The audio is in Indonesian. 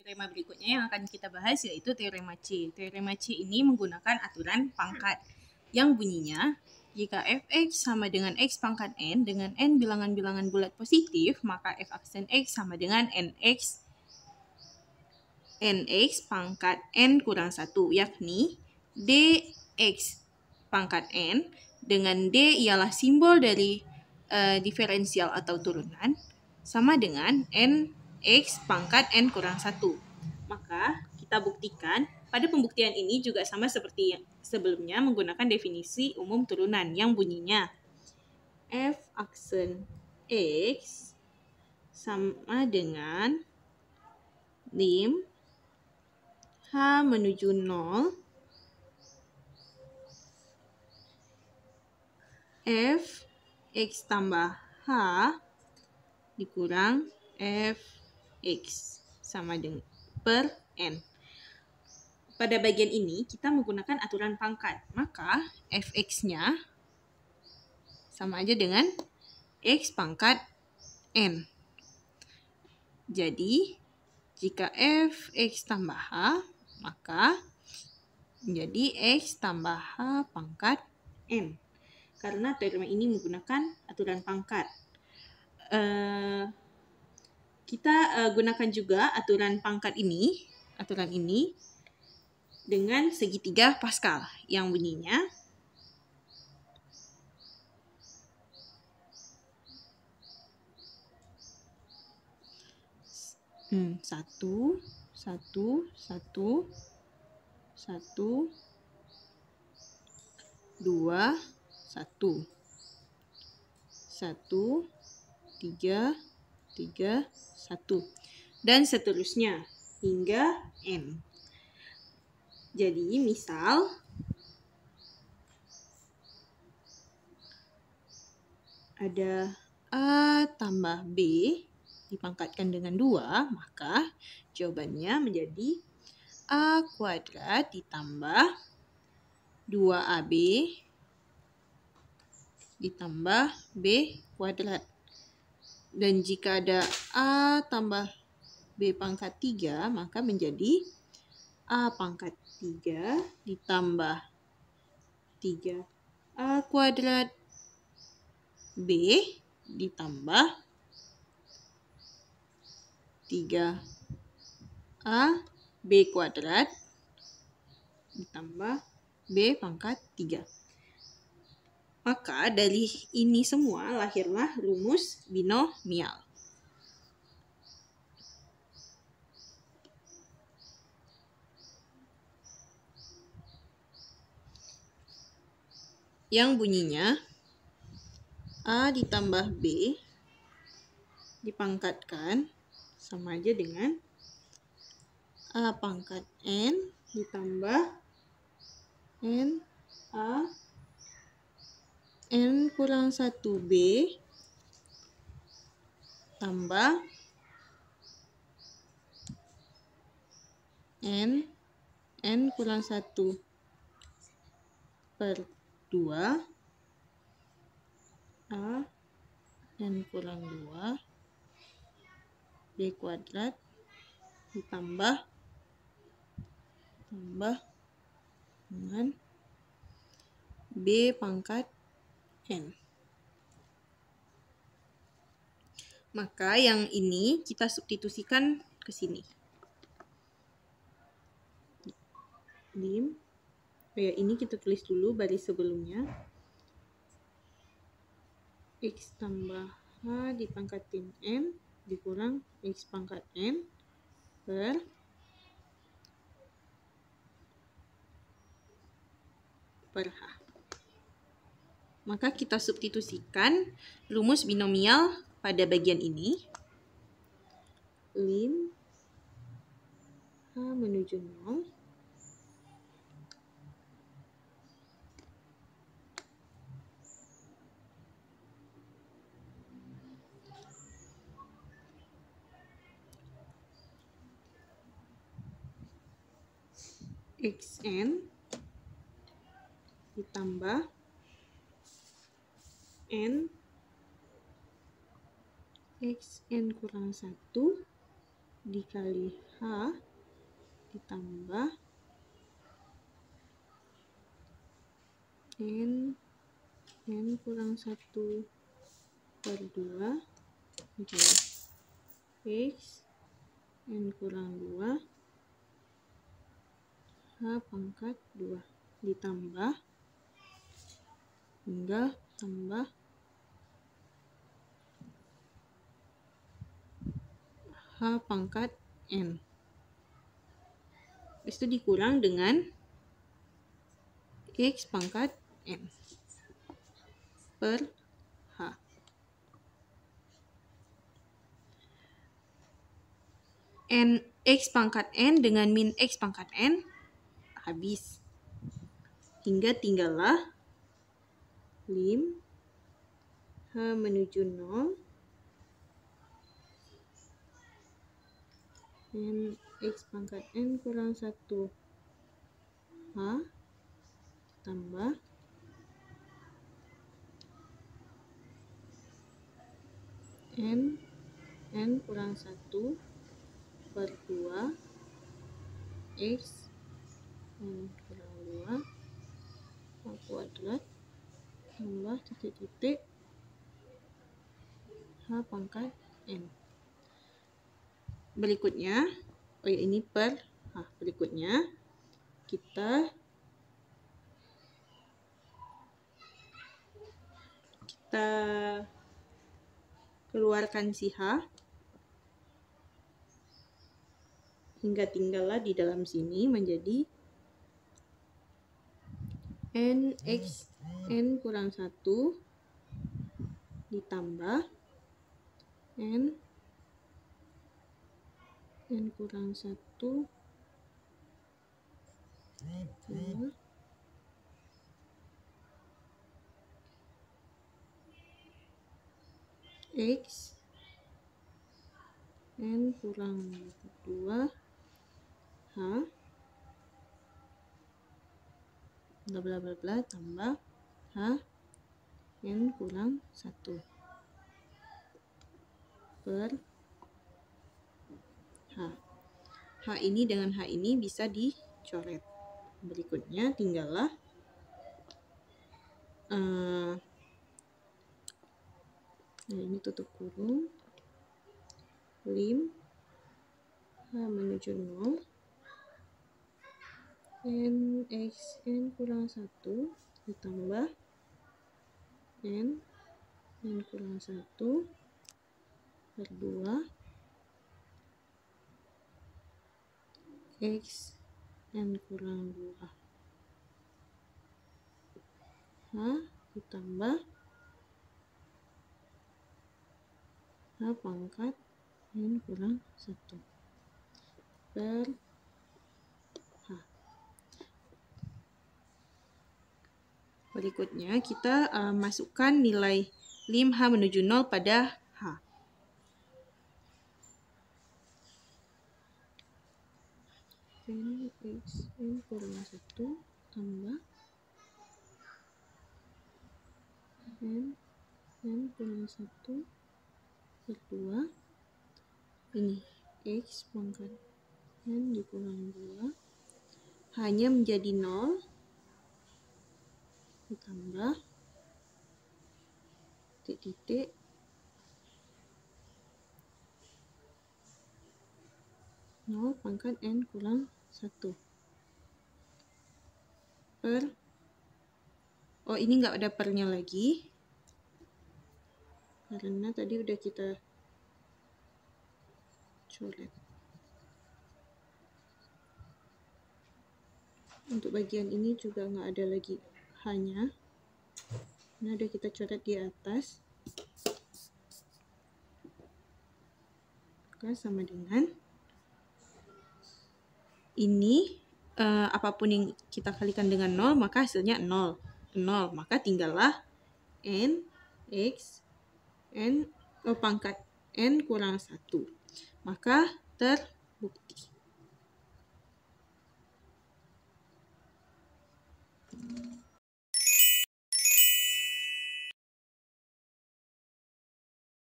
teorema berikutnya yang akan kita bahas yaitu teorema C. Teorema C ini menggunakan aturan pangkat yang bunyinya jika fx sama dengan x pangkat n dengan n bilangan-bilangan bulat positif, maka f aksen x sama dengan nx pangkat n kurang 1, yakni dx pangkat n dengan d ialah simbol dari diferensial atau turunan sama dengan nx pangkat n kurang 1. Maka kita buktikan pada pembuktian ini juga sama seperti yang sebelumnya menggunakan definisi umum turunan yang bunyinya f aksen x sama dengan lim h menuju 0 f x tambah h dikurang f x sama dengan per n. Pada bagian ini kita menggunakan aturan pangkat, maka fx-nya sama aja dengan x pangkat n. Jadi jika fx tambah h, maka menjadi x tambah h pangkat n. Karena teorema ini menggunakan aturan pangkat. Kita gunakan juga aturan pangkat ini, dengan segitiga Pascal yang bunyinya satu, dua, satu, tiga, satu, dan seterusnya hingga n. Jadi misal ada A tambah B dipangkatkan dengan 2, maka jawabannya menjadi A kuadrat ditambah 2AB ditambah B kuadrat. Dan jika ada A tambah B pangkat 3, maka menjadi A pangkat 3 ditambah 3A kuadrat B ditambah 3A B kuadrat ditambah B pangkat 3. Maka dari ini semua lahirlah rumus binomial. Yang bunyinya A ditambah B dipangkatkan sama aja dengan A pangkat N ditambah N A N kurang 1B tambah N kurang 1 per 2 A N kurang 2 B kuadrat ditambah dengan B pangkat N. Maka yang ini kita substitusikan ke sini. Ini kita tulis dulu baris sebelumnya. X tambah H dipangkatin N dikurang X pangkat N per H. Maka kita substitusikan rumus binomial pada bagian ini. Lim H menuju 0 xn ditambah n xn kurang 1 dikali H ditambah N kurang 1 per 2 dikali X N kurang 2 H pangkat 2 ditambah hingga tambah H pangkat N. Habis itu dikurang dengan X pangkat N per H. X pangkat N dengan min X pangkat N habis. Hingga tinggallah lim H menuju 0 N X pangkat N kurang 1 H tambah N kurang 1 per 2 X N kurang 2 kuadrat tambah titik-titik H pangkat N. Berikutnya, ini per H. Berikutnya, kita keluarkan si H hingga tinggallah di dalam sini menjadi N kurang 1 ditambah N kurang 1 X N kurang 2 H bla bla bla bla tambah H N kurang 1 per H. H ini dengan H ini bisa dicoret. Berikutnya tinggallah ini tutup kurung lim H menuju 0 N X N kurang 1 ditambah N kurang 1 per 2 X N kurang 2 H ditambah H pangkat N kurang 1 per H. Berikutnya kita masukkan nilai lim H menuju 0 pada H. N X N kurang 1 tambah N kurang 1 per 2 ini X pangkat N dikurang 2 hanya menjadi 0 ditambah titik-titik nol pangkat N kurang 1 per ini nggak ada pernya lagi karena tadi udah kita coret. Untuk bagian ini juga nggak ada lagi H-nya. Nah, udah kita coret di atas. Maka sama dengan ini apapun yang kita kalikan dengan 0 maka hasilnya 0. Maka tinggallah N X N pangkat N kurang 1. Maka terbukti.